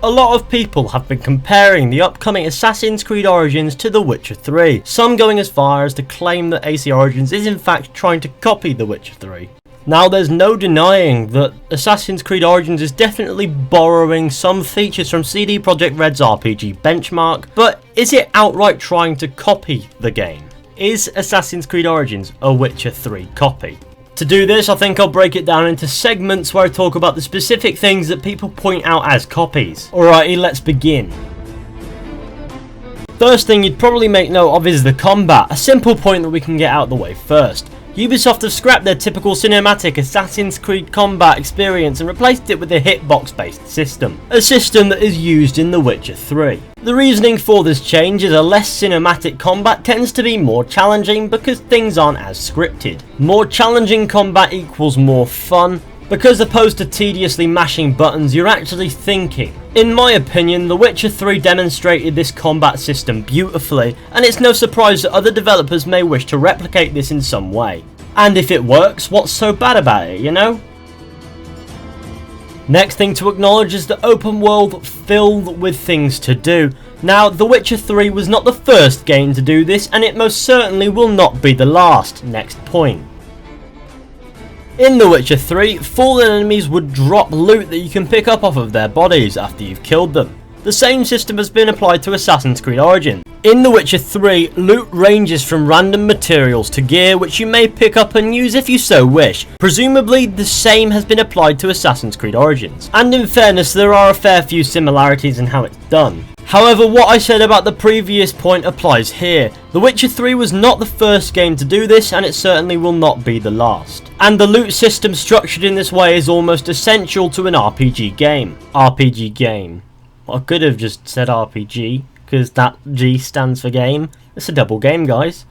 A lot of people have been comparing the upcoming Assassin's Creed Origins to The Witcher 3, some going as far as to claim that AC Origins is in fact trying to copy The Witcher 3. Now there's no denying that Assassin's Creed Origins is definitely borrowing some features from CD Projekt Red's RPG Benchmark, but is it outright trying to copy the game? Is Assassin's Creed Origins a Witcher 3 copy? To do this, I think I'll break it down into segments where I talk about the specific things that people point out as copies. Alrighty, let's begin. First thing you'd probably make note of is the combat, a simple point that we can get out of the way first. Ubisoft have scrapped their typical cinematic Assassin's Creed combat experience and replaced it with a hitbox based system, a system that is used in The Witcher 3. The reasoning for this change is a less cinematic combat tends to be more challenging because things aren't as scripted. More challenging combat equals more fun, because opposed to tediously mashing buttons, you're actually thinking. In my opinion, The Witcher 3 demonstrated this combat system beautifully, and it's no surprise that other developers may wish to replicate this in some way. And if it works, what's so bad about it, you know? Next thing to acknowledge is the open world filled with things to do. Now, The Witcher 3 was not the first game to do this, and it most certainly will not be the last. Next point. In The Witcher 3, fallen enemies would drop loot that you can pick up off of their bodies after you've killed them. The same system has been applied to Assassin's Creed Origins. In The Witcher 3, loot ranges from random materials to gear which you may pick up and use if you so wish. Presumably the same has been applied to Assassin's Creed Origins. And in fairness, there are a fair few similarities in how it's done. However, what I said about the previous point applies here. The Witcher 3 was not the first game to do this, and it certainly will not be the last. And the loot system structured in this way is almost essential to an RPG game. RPG game. I could have just said RPG, because that G stands for game. It's a double game, guys.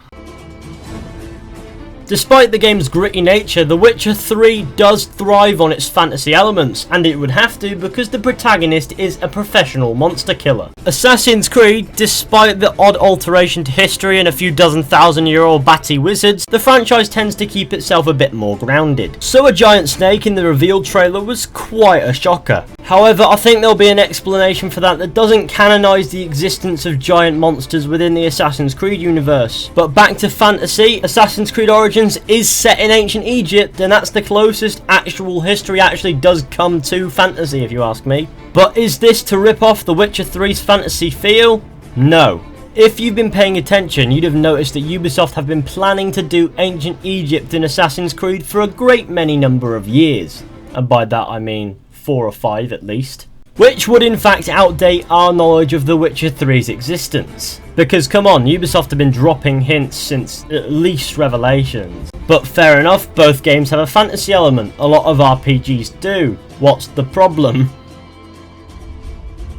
Despite the game's gritty nature, The Witcher 3 does thrive on its fantasy elements, and it would have to because the protagonist is a professional monster killer. Assassin's Creed, despite the odd alteration to history and a few dozen thousand-year-old batty wizards, the franchise tends to keep itself a bit more grounded. So a giant snake in the reveal trailer was quite a shocker. However, I think there'll be an explanation for that doesn't canonise the existence of giant monsters within the Assassin's Creed universe. But back to fantasy, Assassin's Creed Origins is set in ancient Egypt, and that's the closest actual history actually does come to fantasy, if you ask me. But is this to rip off The Witcher 3's fantasy feel? No. If you've been paying attention, you'd have noticed that Ubisoft have been planning to do ancient Egypt in Assassin's Creed for a great many number of years. And by that I mean 4 or 5 at least. Which would in fact outdate our knowledge of The Witcher 3's existence. Because come on, Ubisoft have been dropping hints since at least Revelations. But fair enough, both games have a fantasy element, a lot of RPGs do. What's the problem?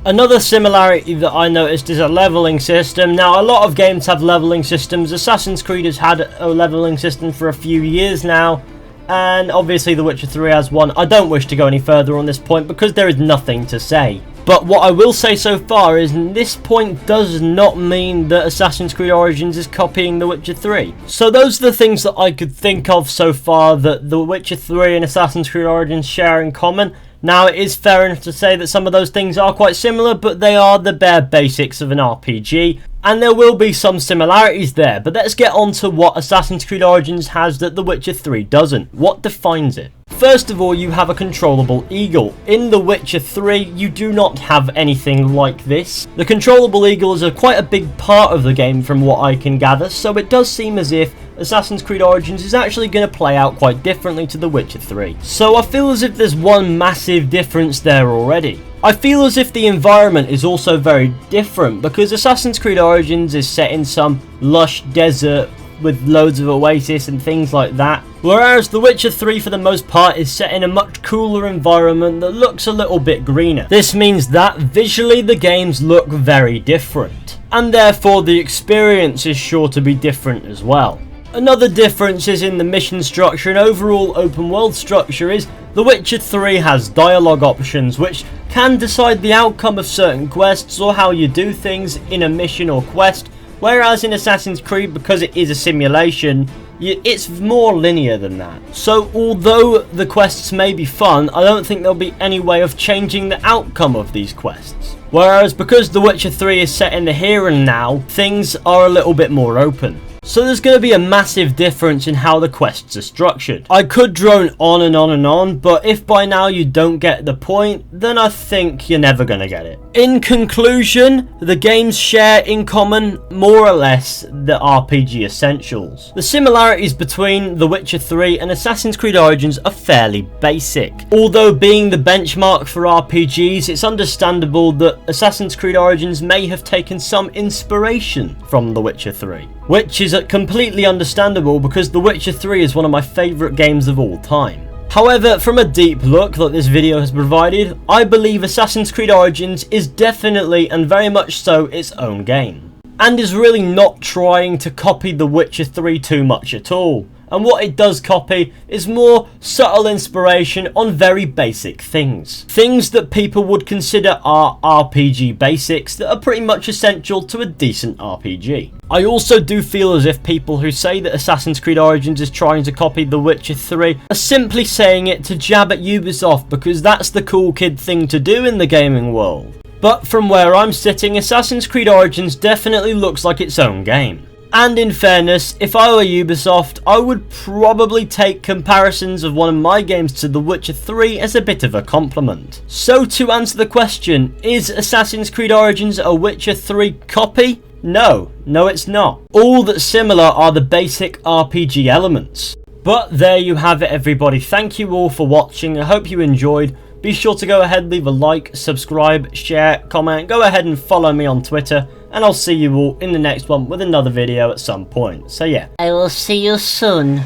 Another similarity that I noticed is a leveling system. Now, a lot of games have leveling systems. Assassin's Creed has had a leveling system for a few years now, and obviously The Witcher 3 has one. I don't wish to go any further on this point because there is nothing to say. But what I will say so far is this point does not mean that Assassin's Creed Origins is copying The Witcher 3. So those are the things that I could think of so far that The Witcher 3 and Assassin's Creed Origins share in common. Now, it is fair enough to say that some of those things are quite similar, but they are the bare basics of an RPG, and there will be some similarities there. But let's get on to what Assassin's Creed Origins has that The Witcher 3 doesn't. What defines it? First of all, you have a Controllable Eagle. In The Witcher 3, you do not have anything like this. The Controllable Eagle is quite a big part of the game from what I can gather, so it does seem as if Assassin's Creed Origins is actually going to play out quite differently to The Witcher 3. So I feel as if there's one massive difference there already. I feel as if the environment is also very different, because Assassin's Creed Origins is set in some lush desert with loads of oasis and things like that, whereas The Witcher 3 for the most part is set in a much cooler environment that looks a little bit greener. This means that visually the games look very different, and therefore the experience is sure to be different as well. Another difference is in the mission structure and overall open world structure is The Witcher 3 has dialogue options which can decide the outcome of certain quests or how you do things in a mission or quest, whereas in Assassin's Creed, because it is a simulation, It's more linear than that. So although the quests may be fun, I don't think there'll be any way of changing the outcome of these quests. Whereas because The Witcher 3 is set in the here and now, things are a little bit more open. So there's going to be a massive difference in how the quests are structured. I could drone on and on and on, but if by now you don't get the point, then I think you're never going to get it. In conclusion, the games share in common more or less the RPG essentials. The similarities between The Witcher 3 and Assassin's Creed Origins are fairly basic. Although being the benchmark for RPGs, it's understandable that Assassin's Creed Origins may have taken some inspiration from The Witcher 3. Which is completely understandable because The Witcher 3 is one of my favourite games of all time. However, from a deep look that this video has provided, I believe Assassin's Creed Origins is definitely and very much so its own game. And is really not trying to copy The Witcher 3 too much at all. And what it does copy is more subtle inspiration on very basic things. Things that people would consider are RPG basics that are pretty much essential to a decent RPG. I also do feel as if people who say that Assassin's Creed Origins is trying to copy The Witcher 3 are simply saying it to jab at Ubisoft because that's the cool kid thing to do in the gaming world. But from where I'm sitting, Assassin's Creed Origins definitely looks like its own game. And in fairness, if I were Ubisoft, I would probably take comparisons of one of my games to The Witcher 3 as a bit of a compliment. So to answer the question, is Assassin's Creed Origins a Witcher 3 copy? No it's not. All that's similar are the basic RPG elements. But there you have it everybody, thank you all for watching, I hope you enjoyed. Be sure to go ahead, leave a like, subscribe, share, comment, go ahead and follow me on Twitter, and I'll see you all in the next one with another video at some point. So yeah, I will see you soon.